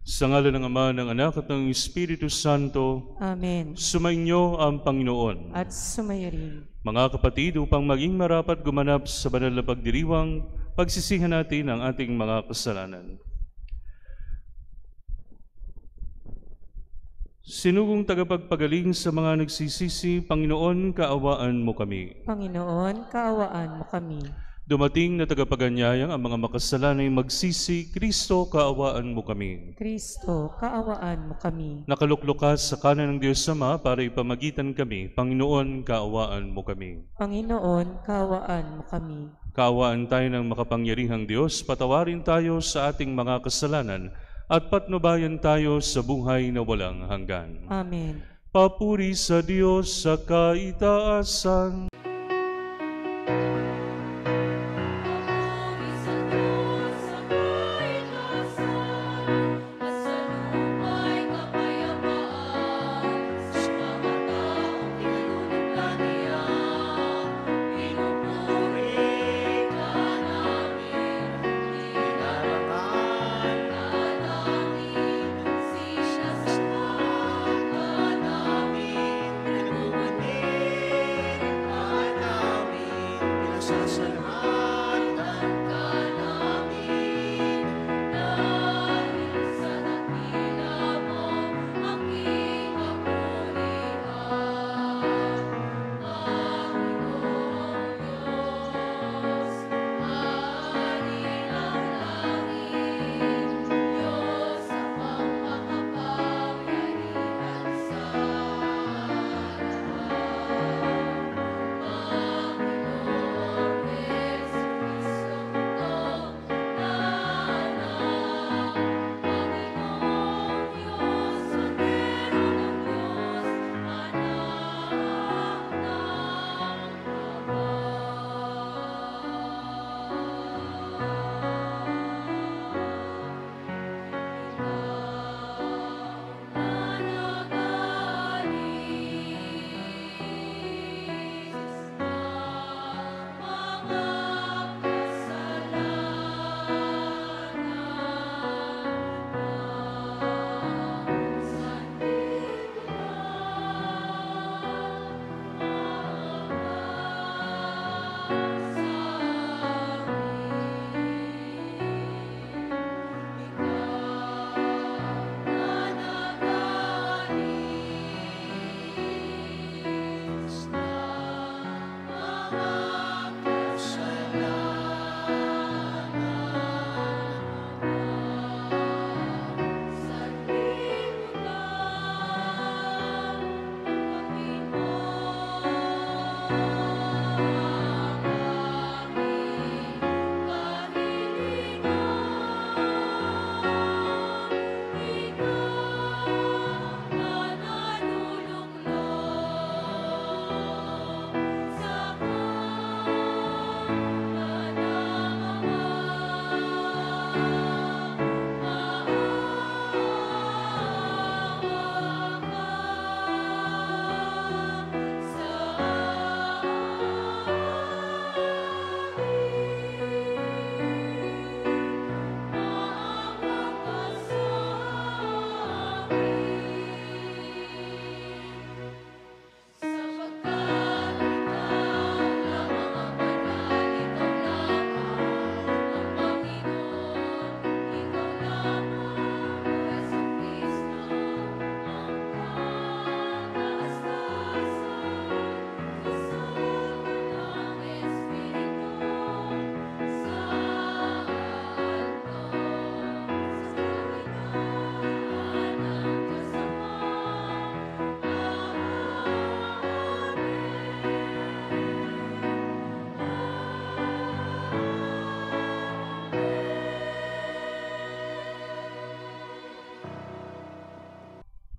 Sa ngalan ng Ama, ng Anak at ng Espiritu Santo, Amen. sumainyo ang Panginoon. At sumayo rin. Mga kapatid, upang maging marapat gumanap sa banal na pagdiriwang, pagsisihan natin ang ating mga kasalanan. Sinugong tagapagpagaling sa mga nagsisisi, Panginoon, kaawaan mo kami. Panginoon, kaawaan mo kami. Dumating na tagapaganyayang ang mga makasalanay magsisi, Kristo, kaawaan mo kami. Kristo, kaawaan mo kami. Nakaluklok ka sa kanan ng Diyos Ama para ipamagitan kami, Panginoon, kaawaan mo kami. Panginoon, kaawaan mo kami. Kaawaan tayo ng makapangyarihang Diyos, patawarin tayo sa ating mga kasalanan, at patnubayan tayo sa buhay na walang hanggan. Amen. Papuri sa Diyos sa kaitaasan.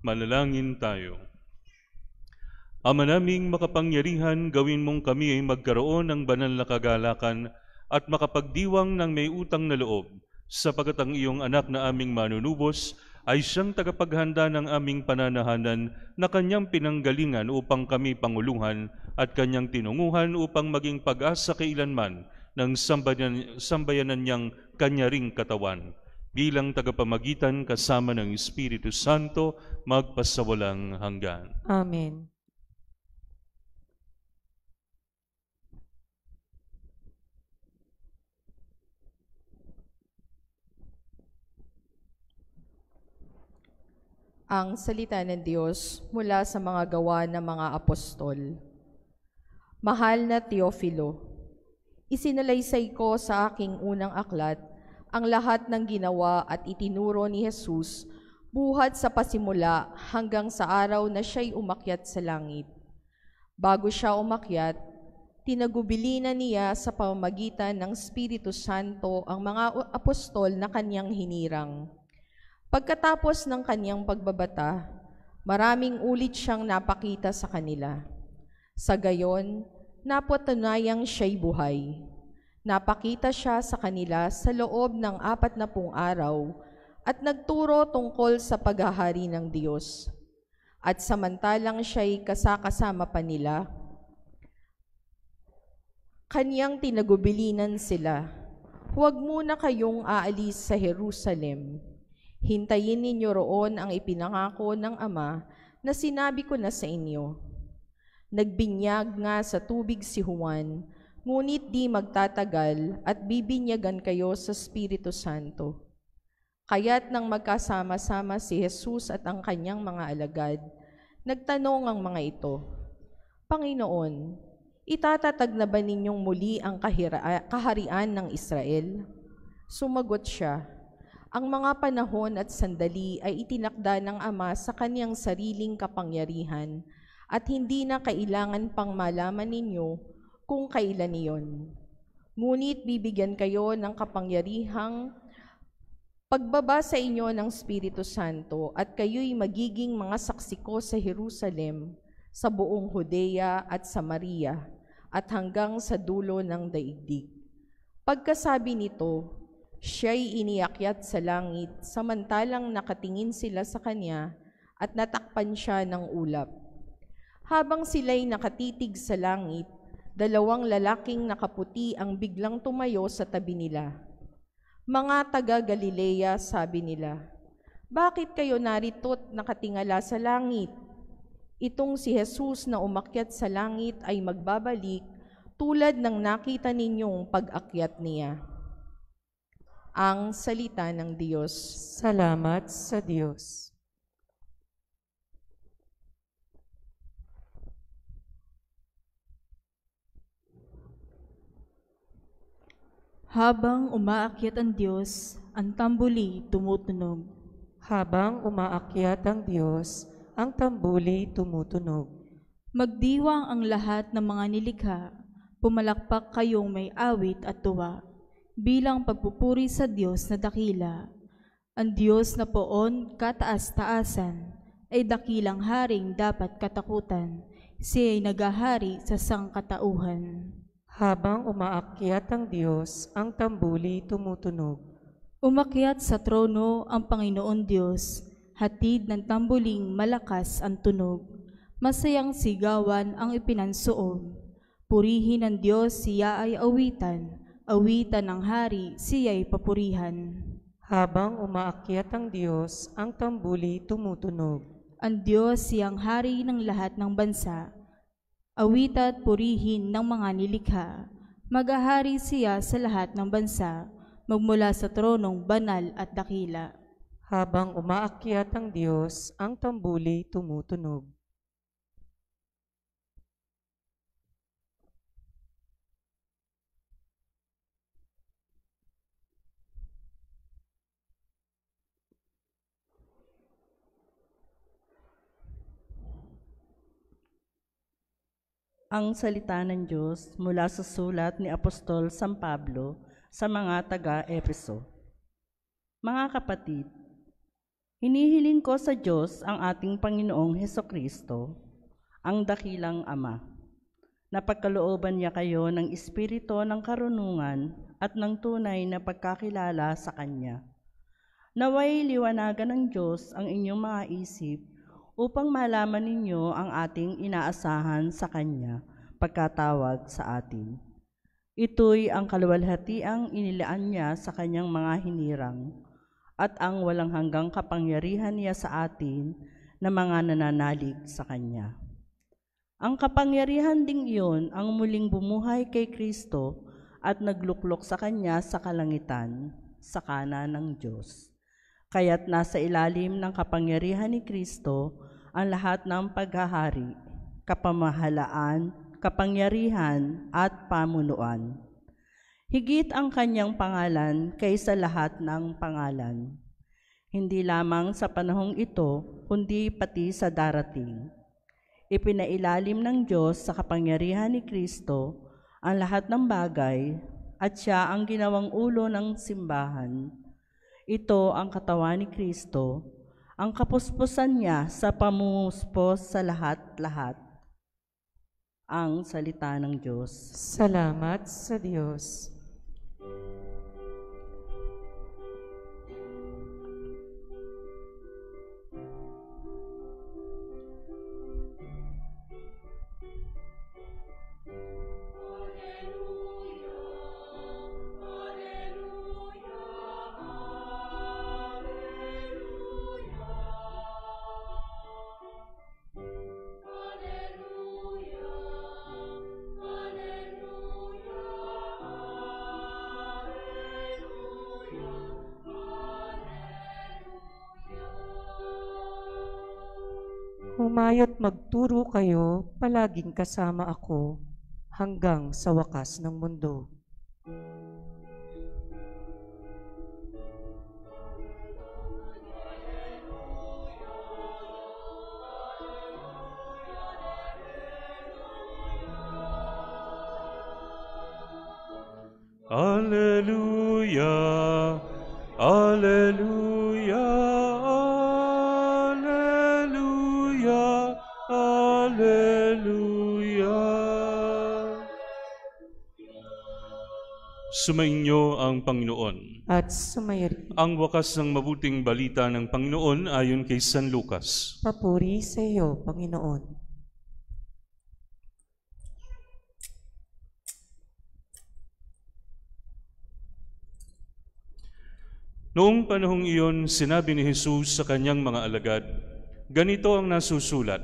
Manalangin tayo. Ama naming makapangyarihan, gawin mong kami ay magkaroon ng banal na kagalakan at makapagdiwang ng may utang na loob, sapagat ang iyong anak na aming manunubos ay siyang tagapaghanda ng aming pananahanan na kanyang pinanggalingan upang kami panguluhan at kanyang tinunguhan upang maging pag-asa kailanman ng sambayanan niyang kanyaring katawan. bilang tagapamagitan kasama ng Espiritu Santo, magpasawalang hanggan. Amen. Ang salita ng Diyos mula sa mga gawa ng mga apostol. Mahal na Teofilo, isinalaysay ko sa aking unang aklat ang lahat ng ginawa at itinuro ni Jesus buhat sa pasimula hanggang sa araw na siya'y umakyat sa langit. Bago siya umakyat, tinagubilina niya sa pamamagitan ng Espiritu Santo ang mga apostol na kanyang hinirang. Pagkatapos ng kanyang pagbabata, maraming ulit siyang napakita sa kanila. Sa gayon, napatunayang siya'y buhay. Napakita siya sa kanila sa loob ng 40 araw at nagturo tungkol sa paghahari ng Diyos. At samantalang siya'y kasakasama pa nila, kanyang tinagubilinan sila, "Huwag muna kayong aalis sa Jerusalem. Hintayin ninyo roon ang ipinangako ng Ama na sinabi ko na sa inyo." Nagbinyag nga sa tubig si Juan, ngunit di magtatagal at bibinyagan kayo sa Espiritu Santo. Kaya't nang magkasama-sama si Jesus at ang kanyang mga alagad, nagtanong ang mga ito, "Panginoon, itatatag na ba ninyong muli ang kaharian ng Israel?" Sumagot siya, "Ang mga panahon at sandali ay itinakda ng Ama sa kanyang sariling kapangyarihan at hindi na kailangan pang malaman ninyo kung kailan iyon. Ngunit bibigyan kayo ng kapangyarihang pagbaba sa inyo ng Espiritu Santo at kayo'y magiging mga saksi ko sa Jerusalem, sa buong Judea at Samaria at hanggang sa dulo ng daigdig." Pagkasabi nito, siya'y iniakyat sa langit, samantalang nakatingin sila sa kanya at natakpan siya ng ulap. Habang sila'y nakatitig sa langit, 2 lalaking nakaputi ang biglang tumayo sa tabi nila. "Mga taga-Galilea," sabi nila, "bakit kayo narito't nakatingala sa langit? Itong si Jesus na umakyat sa langit ay magbabalik tulad ng nakita ninyong pag-akyat niya." Ang salita ng Diyos. Salamat sa Diyos. Habang umaakyat ang Diyos, ang tambuli tumutunog. Habang umaakyat ang Diyos, ang tambuli tumutunog. Magdiwang ang lahat ng mga nilikha, pumalakpak kayong may awit at tuwa, bilang pagpupuri sa Diyos na dakila. Ang Diyos na poon kataas-taasan, ay dakilang haring dapat katakutan. Siya ay naghahari sa sangkatauhan. Habang umaakyat ang Diyos, ang tambuli tumutunog. Umakyat sa trono ang Panginoon Diyos, hatid ng tambuling malakas ang tunog. Masayang sigawan ang ipinansuog. Purihin ng Diyos, siya ay awitan. Awitan ng hari, siya'y papurihan. Habang umaakyat ang Diyos, ang tambuli tumutunog. Ang Diyos siyang hari ng lahat ng bansa. Awit at purihin ng mga nilikha. Maghahari siya sa lahat ng bansa, magmula sa tronong banal at dakila. Habang umaakyat ang Diyos, ang tambuli tumutunog. Ang salita ng Diyos mula sa sulat ni Apostol San Pablo sa mga taga-Efeso. Mga kapatid, hinihiling ko sa Diyos ang ating Panginoong Hesukristo, ang dakilang Ama, na pagkalooban niya kayo ng espiritu ng karunungan at ng tunay na pagkakilala sa Kanya. Naway liwanagan ng Diyos ang inyong mga isip upang malaman ninyo ang ating inaasahan sa Kanya pagkatawag sa atin. Ito'y ang kaluwalhatiang inilaan niya sa Kanyang mga hinirang, at ang walang hanggang kapangyarihan niya sa atin na mga nananalig sa Kanya. Ang kapangyarihan ding iyon ang muling bumuhay kay Kristo at nagluklok sa Kanya sa kalangitan, sa kanan ng Diyos. Kaya't nasa ilalim ng kapangyarihan ni Kristo ang lahat ng paghahari, kapamahalaan, kapangyarihan at pamunuan. Higit ang Kanyang pangalan kaysa lahat ng pangalan. Hindi lamang sa panahong ito, kundi pati sa darating. Ipinailalim ng Diyos sa kapangyarihan ni Kristo ang lahat ng bagay at Siya ang ginawang ulo ng simbahan. Ito ang katawan ni Kristo, ang kapuspusan niya sa pamumuspos sa lahat-lahat. Ang salita ng Diyos. Salamat sa Diyos. Humayo't magturo kayo, palaging kasama ako, hanggang sa wakas ng mundo. Alleluia, alleluia, alleluia, alleluia. Sumainyo ang Panginoon. At sumayo Ang wakas ng mabuting balita ng Panginoon ayon kay San Lucas. papuri sa iyo, Panginoon. Noong panahong iyon, sinabi ni Jesus sa kanyang mga alagad, ganito ang nasusulat,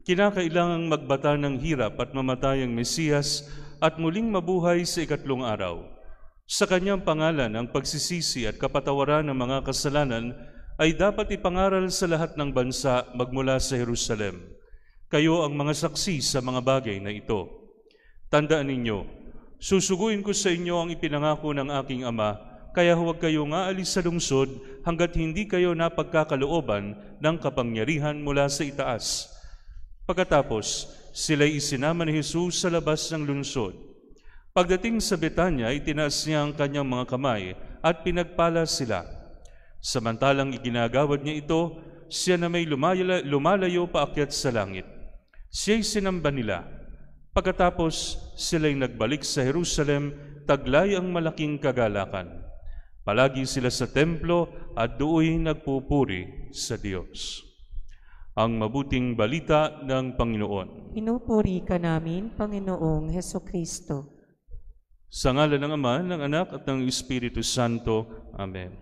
kinakailangang magbata ng hirap at mamatay ang Mesiyas at muling mabuhay sa ikatlong araw. Sa kanyang pangalan, ang pagsisisi at kapatawaran ng mga kasalanan ay dapat ipangaral sa lahat ng bansa magmula sa Jerusalem. Kayo ang mga saksi sa mga bagay na ito. Tandaan ninyo, susuguin ko sa inyo ang ipinangako ng aking Ama, kaya huwag kayong aalis sa lungsod hanggat hindi kayo napagkakalooban ng kapangyarihan mula sa itaas. Pagkatapos, sila'y isinama ni Jesus sa labas ng lungsod. Pagdating sa Betanya, itinaas niya ang kanyang mga kamay at pinagpala sila. Samantalang iginagawad niya ito, siya na may lumalayo paakyat sa langit. Siya'y sinamba nila. Pagkatapos, sila'y nagbalik sa Jerusalem, taglay ang malaking kagalakan. Palagi sila sa templo at do'y nagpupuri sa Diyos. Ang mabuting balita ng Panginoon. Pinupuri ka namin, Panginoong Hesukristo. Sa ngalan ng Ama, ng Anak at ng Espiritu Santo. Amen.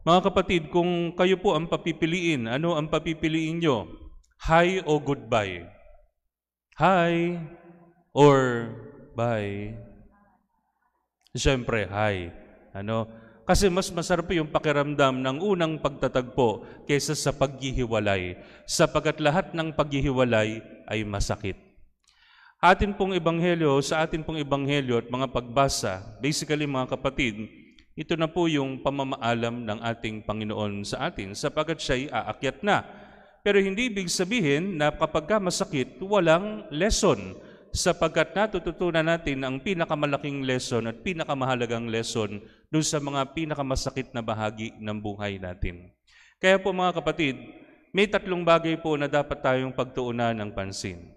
Mga kapatid, kung kayo po ang papipiliin, ano ang papipiliin nyo? Hi o goodbye? Hi or bye? Siyempre, hi. Kasi mas masarap yung pakiramdam ng unang pagtatagpo kaysa sa paghihiwalay, sapagkat lahat ng paghihiwalay ay masakit. Sa atin pong ebanghelyo at mga pagbasa, basically mga kapatid, ito na po yung pamamaalam ng ating Panginoon sa atin, sapagkat siya'y aakyat na. Pero hindi ibig sabihin na kapag masakit, walang lesson, sapagkat natututunan natin ang pinakamalaking lesson at pinakamahalagang lesson doon sa mga pinakamasakit na bahagi ng buhay natin. Kaya po mga kapatid, may tatlong bagay po na dapat tayong pagtuunan ng pansin.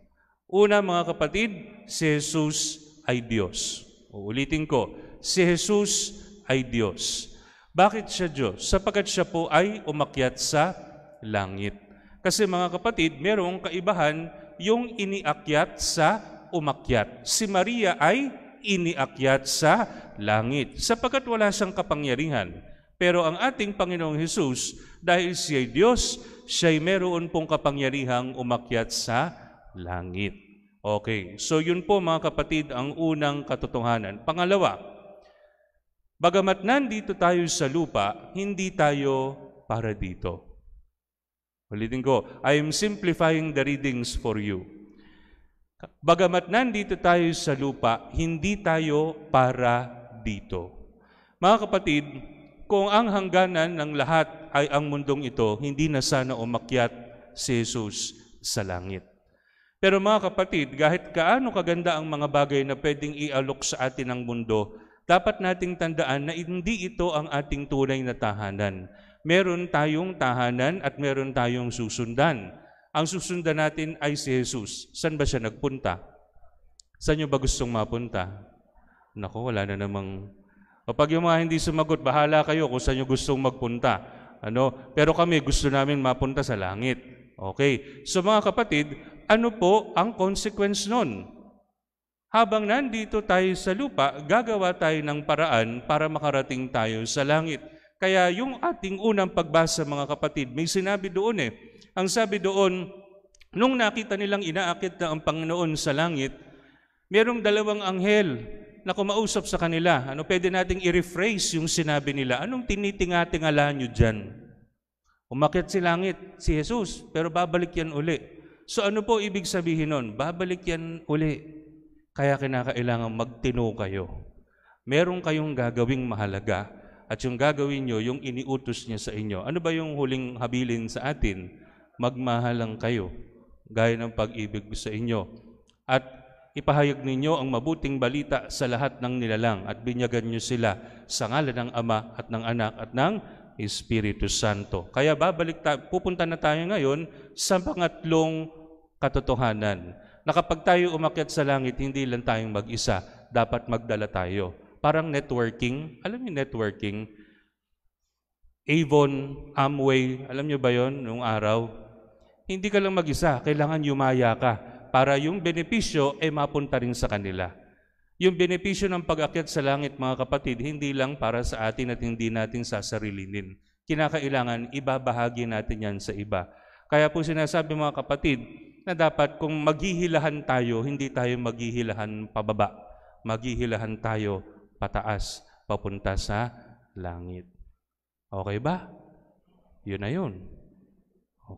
Una mga kapatid, si Jesus ay Diyos. Uulitin ko, si Jesus ay Diyos. Bakit siya Diyos? Sapagkat siya po ay umakyat sa langit. Kasi mga kapatid, merong kaibahan yung iniakyat sa umakyat. Si Maria ay iniakyat sa langit, sapagkat wala siyang kapangyarihan. Pero ang ating Panginoong Hesus, dahil siya'y Diyos, siya'y meron pong kapangyarihang umakyat sa langit. Okay, so yun po mga kapatid ang unang katotohanan. Pangalawa, bagamat nandito tayo sa lupa, hindi tayo para dito. Ulitin ko, I am simplifying the readings for you. Bagamat nandito tayo sa lupa, hindi tayo para dito. Mga kapatid, kung ang hangganan ng lahat ay ang mundong ito, hindi na sana umakyat si Jesus sa langit. Pero mga kapatid, kahit kaano kaganda ang mga bagay na pwedeng ialok sa atin ng mundo, dapat nating tandaan na hindi ito ang ating tunay na tahanan. Meron tayong tahanan at meron tayong susundan. Ang susundan natin ay si Jesus. Saan ba siya nagpunta? Saan nyo ba gustong mapunta? Naku, wala na namang... Kapag yung mga hindi sumagot, bahala kayo kung saan nyo gustong magpunta. Pero kami gusto namin mapunta sa langit. Okay. So mga kapatid, ano po ang consequence nun? Habang nandito tayo sa lupa, gagawa tayo ng paraan para makarating tayo sa langit. Kaya yung ating unang pagbasa mga kapatid, may sinabi doon Ang sabi doon, nung nakita nilang inaakit na ang Panginoon sa langit, merong dalawang anghel na kumausap sa kanila. Pwede nating i-rephrase yung sinabi nila. Anong tinitinga-tingala nyo dyan? Umakyat si langit, si Jesus, pero babalik yan uli. So ano po ibig sabihin nun? Babalik yan uli. Kaya kinakailangan magtino kayo. Meron kayong gagawing mahalaga. At yung gagawin nyo, yung iniutos niya sa inyo. Ano ba yung huling habilin sa atin? Magmahalang kayo, gaya ng pag-ibig sa inyo. At ipahayag ninyo ang mabuting balita sa lahat ng nilalang at binyagan nyo sila sa ngalan ng Ama at ng Anak at ng Espiritu Santo. Kaya pupunta na tayo ngayon sa pangatlong katotohanan. Na kapag tayo umakyat sa langit, hindi lang tayong mag-isa, dapat magdala tayo. Parang networking. Alam niyo networking? Avon, Amway, alam niyo ba yon nung araw? Hindi ka lang mag-isa, kailangan yumaya ka para yung benepisyo ay mapunta rin sa kanila. Yung benepisyo ng pag-akyat sa langit, mga kapatid, hindi lang para sa atin at hindi natin sasarilinin. Kinakailangan ibabahagi natin yan sa iba. Kaya po sinasabi mga kapatid na dapat kung maghihilahan tayo, hindi tayo maghihilahan pababa. Maghihilahan tayo pataas, papunta sa langit. Okay ba? Yun na yun.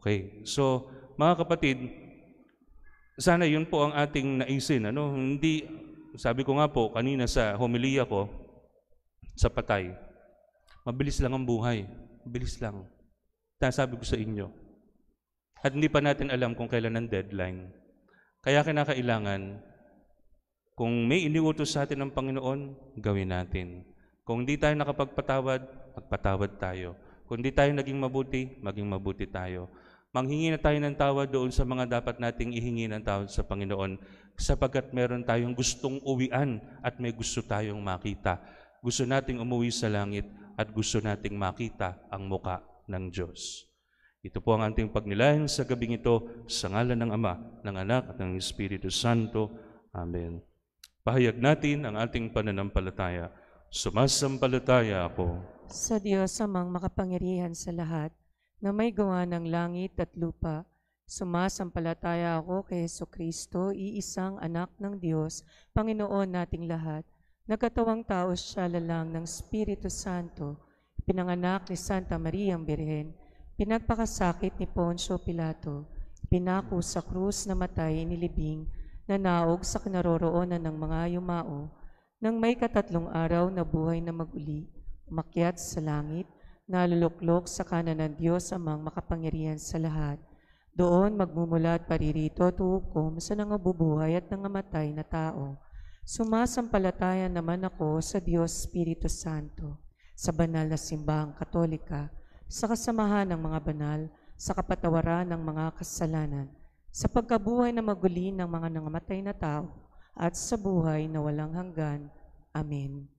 Okay. So, mga kapatid, sana yun po ang ating naisin. Hindi, sabi ko nga po, kanina sa homilya ko, sa patay, mabilis lang ang buhay. Mabilis lang. Sabi ko sa inyo. At hindi pa natin alam kung kailan ang deadline. Kaya kinakailangan, kung may iniutos sa atin ng Panginoon, gawin natin. Kung hindi tayo nakapagpatawad, magpatawad tayo. Kung hindi tayo naging mabuti, maging mabuti tayo. Manghingi na tayo ng tawad doon sa mga dapat nating ihingi ng tawad sa Panginoon sapagkat meron tayong gustong uwian at may gusto tayong makita. Gusto nating umuwi sa langit at gusto nating makita ang muka ng Diyos. Ito po ang ating pagnilayan sa gabing ito sa ngalan ng Ama, ng Anak at ng Espiritu Santo. Amen. Pahayag natin ang ating pananampalataya. Sumasampalataya ako sa Diyos amang makapangyarihan sa lahat, na may gawa ng langit at lupa. Sumasampalataya ako kay Jesucristo, iisang anak ng Diyos, Panginoon nating lahat. Nagkatawang tao siya lalang ng Espiritu Santo, pinanganak ni Santa Maria ang Birhen, pinagpakasakit ni Poncio Pilato, pinako sa krus na matay inilibing, nanaog sa kinaroroonan ng mga yumao, nang may katatlong araw na buhay na maguli, umakyat sa langit, naluluklok sa kanan ng Diyos amang makapangyarihan sa lahat. Doon magmumula at paririto at hukom sa nangabubuhay at nangamatay na tao. Sumasampalataya naman ako sa Diyos Espiritu Santo, sa banal na simbahang katolika, sa kasamahan ng mga banal, sa kapatawaran ng mga kasalanan, sa pagkabuhay na maguli ng mga nangamatay na tao, at sa buhay na walang hanggan. Amen.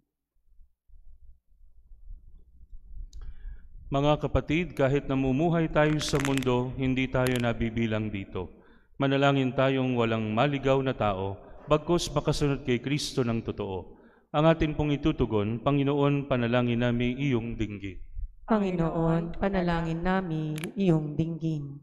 Mga kapatid, kahit namumuhay tayo sa mundo, hindi tayo nabibilang dito. Manalangin tayong walang maligaw na tao, bagkus makasunod kay Kristo ng totoo. Ang atin pong itutugon, Panginoon, panalangin namin iyong dinggin. Panginoon, panalangin namin iyong dinggin.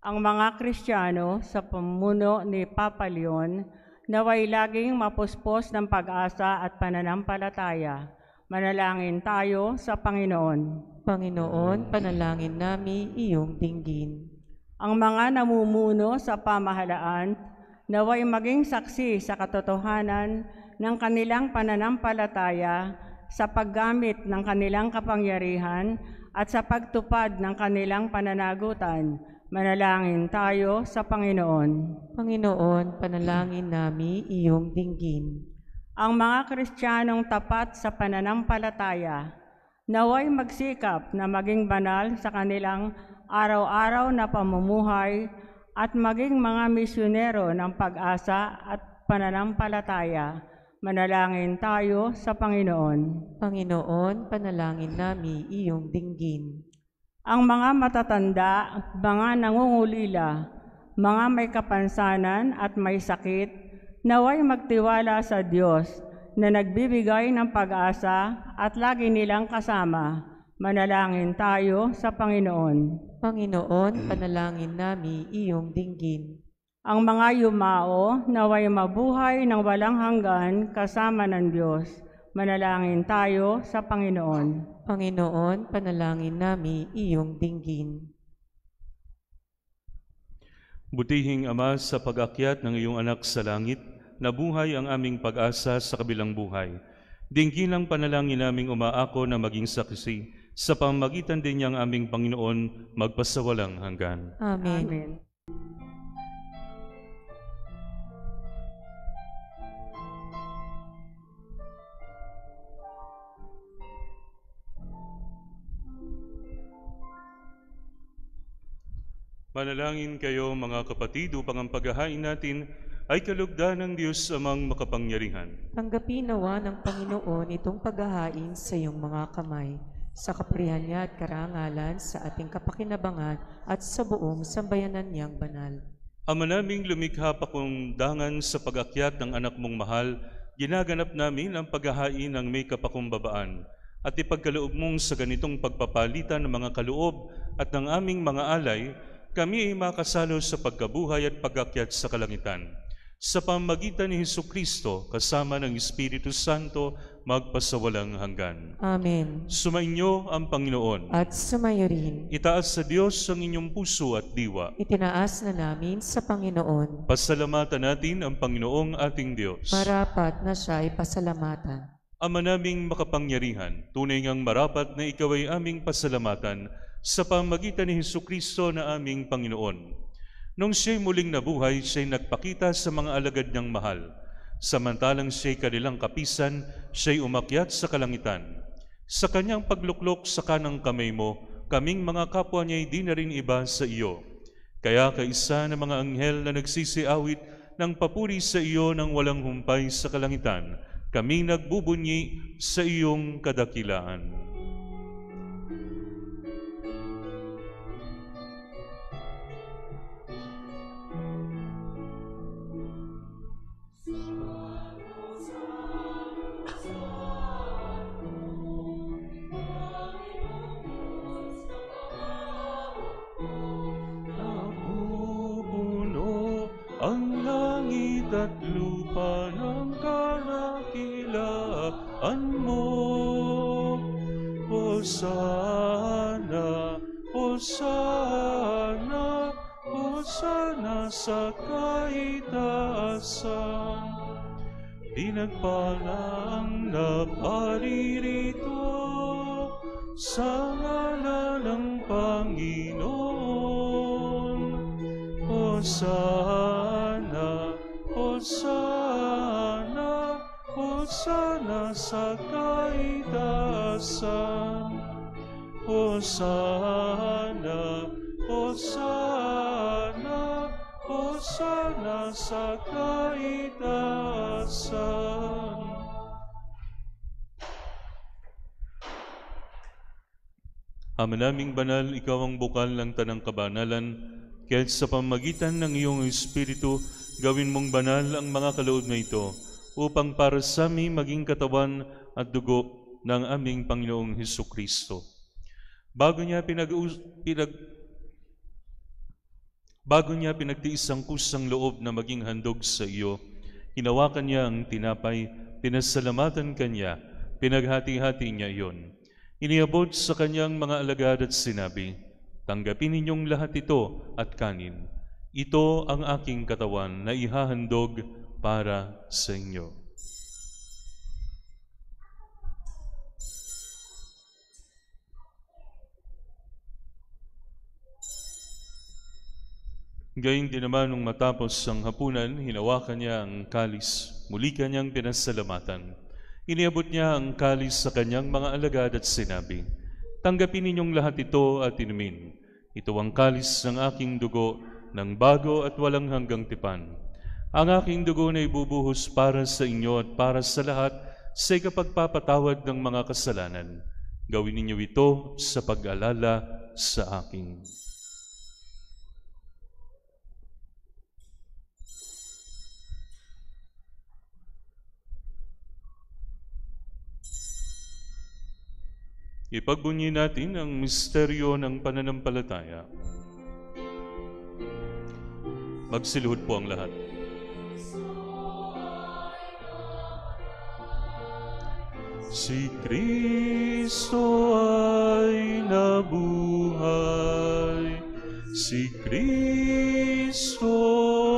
Ang mga Kristiyano sa pamuno ni Papa Leon naway laging mapuspos ng pag-asa at pananampalataya. Manalangin tayo sa Panginoon. Panginoon, panalangin namin iyong dinggin. Ang mga namumuno sa pamahalaan naway maging saksi sa katotohanan ng kanilang pananampalataya sa paggamit ng kanilang kapangyarihan at sa pagtupad ng kanilang pananagutan. Manalangin tayo sa Panginoon. Panginoon, panalangin namin iyong dinggin. Ang mga Kristiyanong tapat sa pananampalataya naway magsikap na maging banal sa kanilang araw-araw na pamumuhay at maging mga misyonero ng pag-asa at pananampalataya. Manalangin tayo sa Panginoon. Panginoon, panalangin namin iyong dinggin. Ang mga matatanda, mga nangungulila, mga may kapansanan at may sakit, naway magtiwala sa Diyos na nagbibigay ng pag-asa at lagi nilang kasama. Manalangin tayo sa Panginoon. Panginoon, panalangin namin iyong dinggin. Ang mga yumao naway mabuhay ng walang hanggan kasama ng Diyos. Manalangin tayo sa Panginoon. Panginoon, panalangin namin iyong dinggin. Butihing Ama, sa pag-akyat ng iyong anak sa langit, nabuhay ang aming pag-asa sa kabilang buhay. Dinggin ang panalangin naming umaako na maging saksi sa pamamagitan din niyang aming Panginoon magpasawalang hanggan. Amen. Amen. Manalangin kayo mga kapatid upang ang paghahain natin ay kalugdan ng Diyos amang makapangyarihan. Tanggapin nawa ng Panginoon itong paghahain sa iyong mga kamay, sa kapurihan niya at karangalan, sa ating kapakinabangan at sa buong sambayanan niyang banal. Ama naming lumikha pakundangan sa pag-akyat ng anak mong mahal, ginaganap namin ang paghahain ng may kapakumbabaan at ipagkaloob mong sa ganitong pagpapalitan ng mga kaloob at ng aming mga alay, kami ay makasalo sa pagkabuhay at pag-akyat sa kalangitan. Sa pamamagitan ni Hesukristo, kasama ng Espiritu Santo, magpasawalang hanggan. Amen. Sumainyo ang Panginoon. At sumayo rin. Itaas sa Diyos ang inyong puso at diwa. Itinaas na namin sa Panginoon. Pasalamatan natin ang Panginoong ating Diyos. Marapat na siya ay pasalamatan. Ama naming makapangyarihan, tunay ngang marapat na ikaw ay aming pasalamatan sa pamamagitan ni Hesukristo na aming Panginoon. Nung siya'y muling nabuhay, siya'y nagpakita sa mga alagad niyang mahal. Samantalang siya'y kanilang kapisan, siya'y umakyat sa kalangitan. Sa kanyang pagluklok sa kanang kamay mo, kaming mga kapwa niya'y di na rin iba sa iyo. Kaya kaisa ng mga anghel na nagsisiawit ng papuri sa iyo ng walang humpay sa kalangitan, kami nagbubunyi sa iyong kadakilaan. Ang langit at lupa ng kadakilaan mo. Hosana, Hosana, Hosana sa kaitaasan. Pinagpalang na paririto sa ngalan ng Panginoon. Hosana, Hosana, Hosana sa kaitaasan. Hosana, Hosana, Hosana sa kaitaasan. Ama naming banal, ikaw ang bukal ng tanang kabanalan, kaya't sa pamamagitan ng iyong Espiritu, gawin mong banal ang mga kaloob na ito, upang para sa amin maging katawan at dugo ng aming Panginoong Hesukristo. Bago niya pinagtiis ang kusang loob na maging handog sa iyo, hinawakan niya ang tinapay, pinasalamatan kanya, pinaghati-hati niya iyon. Iniabot sa kanyang mga alagad at sinabi, "Tanggapin ninyong lahat ito at kanin. Ito ang aking katawan na ihahandog para sa inyo." Gayun din naman nung matapos ang hapunan, hinawakan niya ang kalis. Muli kanyang pinasalamatan. Iniabot niya ang kalis sa kanyang mga alagad at sinabi, "Tanggapin ninyong lahat ito at inumin. Ito ang kalis ng aking dugo ng bago at walang hanggang tipan. Ang aking dugo na ibubuhos para sa inyo at para sa lahat sa ikapagpapatawad ng mga kasalanan. Gawin ninyo ito sa pag-alala sa akin." Ipagbunyi natin ang misteryo ng pananampalataya. Magsiluhod po ang lahat. Si Kristo ay nabuhay, si Kristo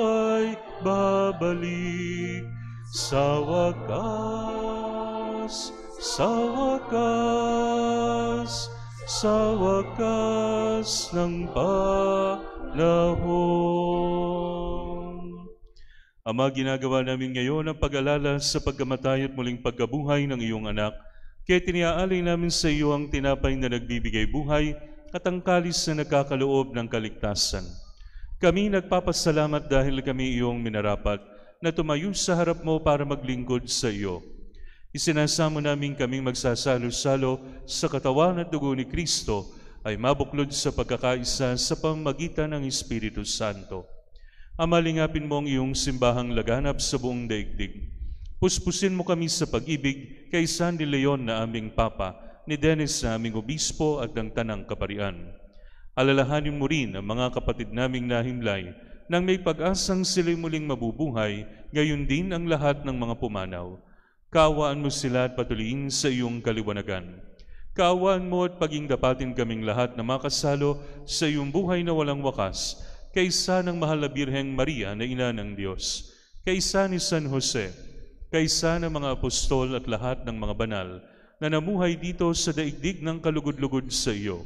ay babalik sa wakas, sa wakas, sa wakas ng panahon. Ama, ginagawa namin ngayon ang pag-alala sa pagkamatay at muling pagkabuhay ng iyong anak. Kaya tiniaalay namin sa iyo ang tinapay na nagbibigay buhay at ang kalis na nagkakaloob ng kaligtasan. Kami nagpapasalamat dahil kami iyong minarapat na tumayo sa harap mo para maglingkod sa iyo. Isinasamo namin kaming magsasalo-salo sa katawan at dugo ni Kristo ay mabuklod sa pagkakaisa sa pamamagitan ng Espiritu Santo. Ama, lingapin mo ang iyong simbahang laganap sa buong daigdig. Puspusin mo kami sa pag-ibig kay San de Leon na aming Papa, ni Dennis na aming Obispo at ng Tanang Kaparian. Alalahanin mo rin ang mga kapatid naming nahimlay nang may pag-asang sila'y muling mabubuhay, gayon din ang lahat ng mga pumanaw. Kaawaan mo sila at patuloyin sa iyong kaliwanagan. Kaawaan mo at paging dapatin kaming lahat na makasalo sa iyong buhay na walang wakas, kaysa ng mahal na Birheng Maria na ina ng Diyos, kaysa ni San Jose, kaysa ng mga apostol at lahat ng mga banal na namuhay dito sa daigdig ng kalugod-lugod sa iyo.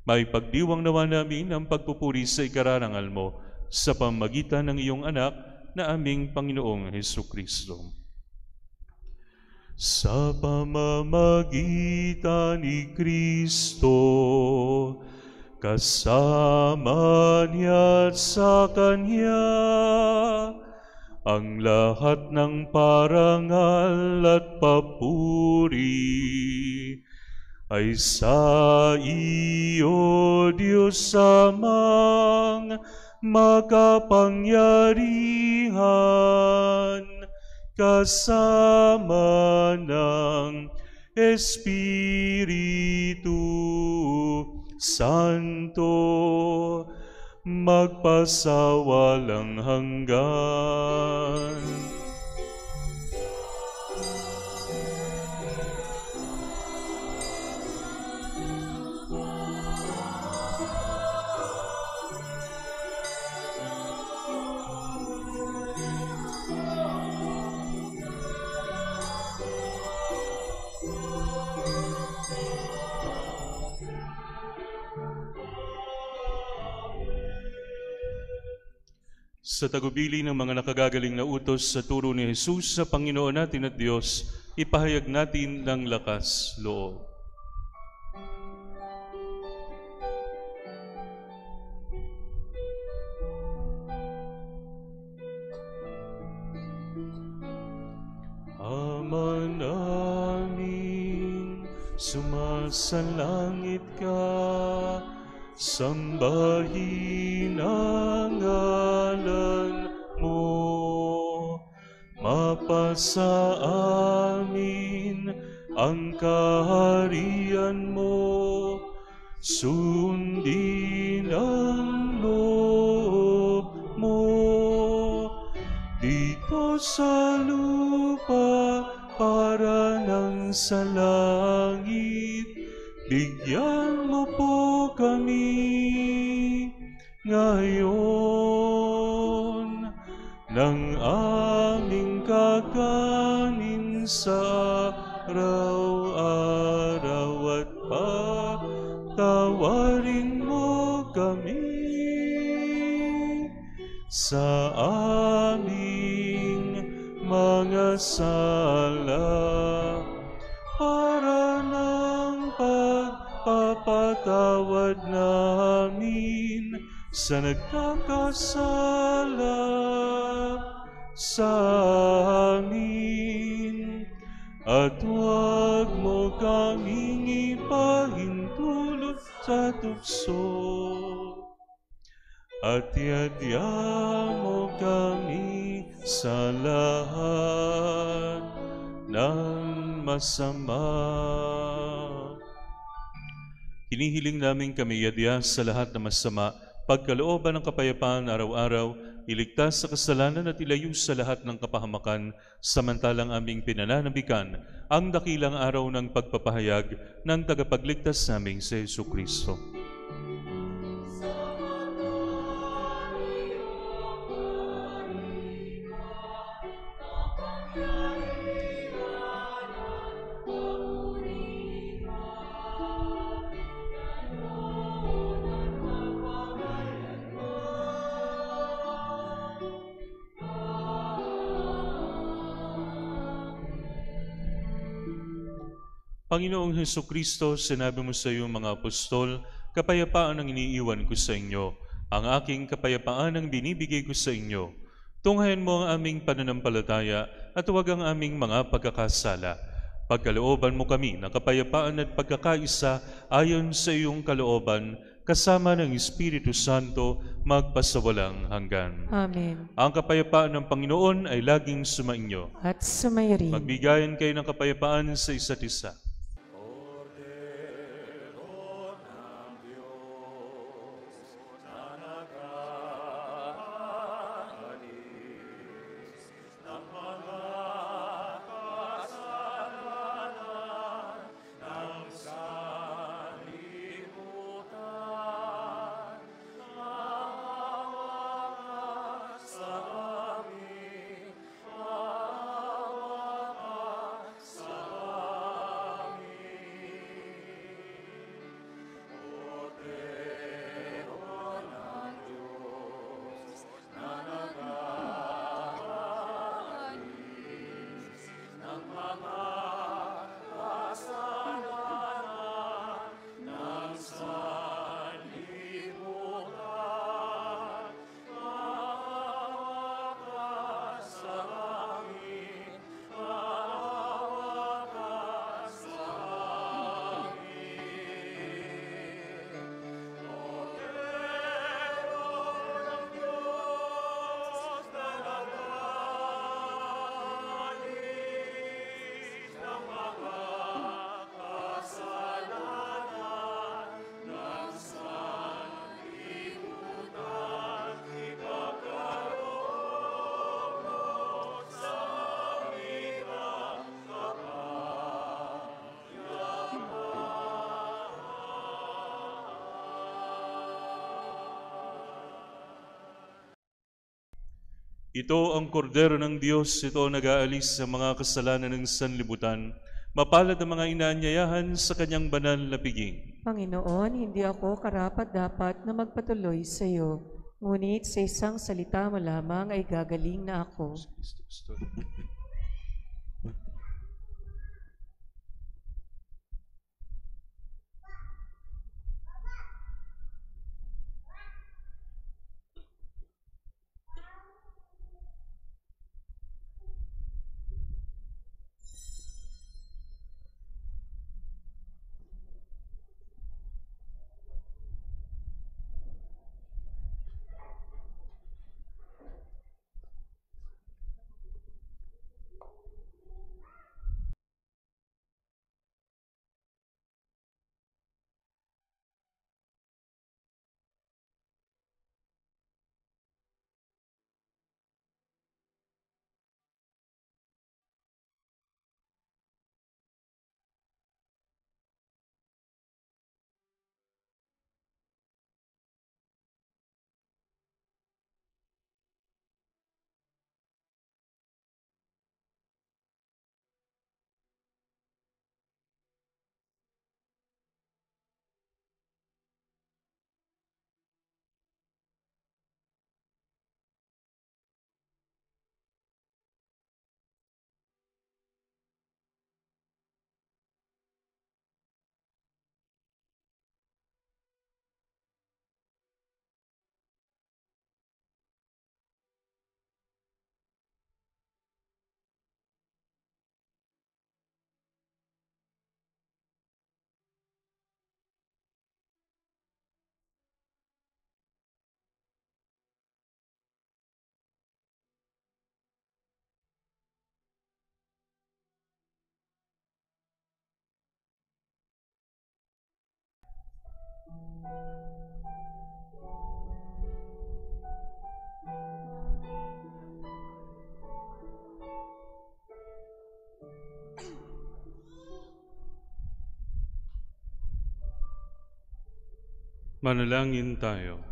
May pagdiwang nawa namin ang pagpupuri sa ikararangal mo sa pamamagitan ng iyong anak na aming Panginoong Hesukristo. Sa pamamagitan ni Kristo, kasama niya at sa Kanya, ang lahat ng parangal at papuri ay sa iyo, Diyos Amang makapangyarihan, kasama ng Espiritu Santo, magpasawalang hanggan. Sa tagubili ng mga nakagagaling na utos sa turo ni Jesus sa Panginoon natin at Diyos, ipahayag natin ng lakas loob. Ama namin, sumasalangit ka, sambahin ang ngalan mo, mapasa amin ang kaharian mo, sundin ang loob mo dito sa lupa para nang sa langit. Bigyan mo po kami ngayon ng aming kakanin sa araw-araw at patawarin mo kami sa aming mga sala para ng pagpapatawad namin sa nagkakasala sa amin. At huwag mo kaming ipahintulot sa tukso, at iadya mo kami sa lahat ng masama. Hinihiling namin kami iadya sa lahat ng masama, pagkalooban ng kapayapaan araw-araw, iligtas sa kasalanan at ilayo sa lahat ng kapahamakan, samantalang aming pinananabikan ang dakilang araw ng pagpapahayag ng tagapagligtas naming si Jesucristo. Panginoong Hesukristo, sinabi mo sa iyong mga apostol, kapayapaan ang iniiwan ko sa inyo, ang aking kapayapaan ang binibigay ko sa inyo. Tunghayan mo ang aming pananampalataya at huwag ang aming mga pagkakasala. Pagkalooban mo kami ng kapayapaan at pagkakaisa ayon sa iyong kalooban, kasama ng Espiritu Santo, magpasawalang hanggan. Amen. Ang kapayapaan ng Panginoon ay laging sumainyo. At sumayo rin. Magbigayan kayo ng kapayapaan sa isa't isa. Ito ang kordero ng Diyos, ito nag-aalis sa mga kasalanan ng sanlibutan. Mapalad ang mga inaanyayahan sa kanyang banal na piging. Panginoon, hindi ako karapat-dapat na magpatuloy sa iyo, ngunit sa isang salita mo lamang ay gagaling na ako. Manalangin tayo.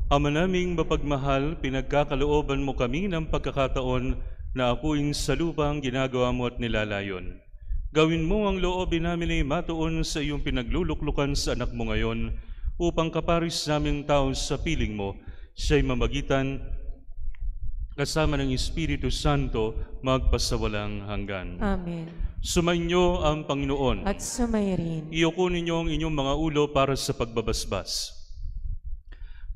Ama naming mapagmahal, pinagkakalooban mo kami ng pagkakataon na akuing sa lupang ginagawa mo at nilalayon. Gawin mo ang loobin namin ay matuon sa iyong pinagluluklukan sa anak mo ngayon upang kaparis naming tao sa piling mo, siya'y mamagitan kasama ng Espiritu Santo magpasawalang hanggan. Amen. Sumainyo ang Panginoon. At sumay rin. Iyoko ninyo ang inyong mga ulo para sa pagbabasbas.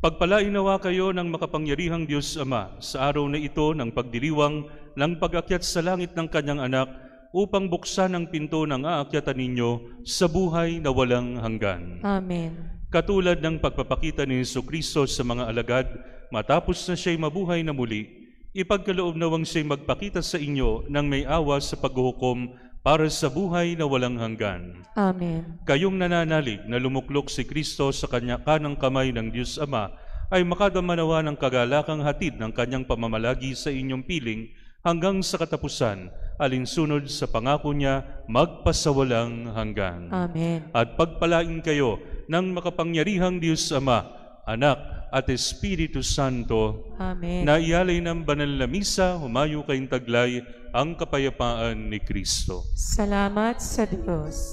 Pagpalain nawa kayo ng makapangyarihang Diyos Ama sa araw na ito ng pagdiriwang ng pag-akyat sa langit ng kanyang anak upang buksan ang pinto ng aakyatan ninyo sa buhay na walang hanggan. Amen. Katulad ng pagpapakita ni Jesucristo sa mga alagad matapos na siya'y mabuhay na muli, ipagkaloob nawang siya'y magpakita sa inyo ng may awa sa paghuhukom para sa buhay na walang hanggan. Amen. Kayong nananalig na lumuklok si Kristo sa kanya kanang kamay ng Diyos Ama ay makadamanawa ng kagalakang hatid ng kanyang pamamalagi sa inyong piling hanggang sa katapusan, alinsunod sa pangako niya magpasawalang hanggan. Amen. At pagpalain kayo ng makapangyarihang Diyos Ama, Anak at Espiritu Santo, Amen. na ialay ng banal na misa, humayo kayong taglay ang kapayapaan ni Kristo. Salamat sa Diyos.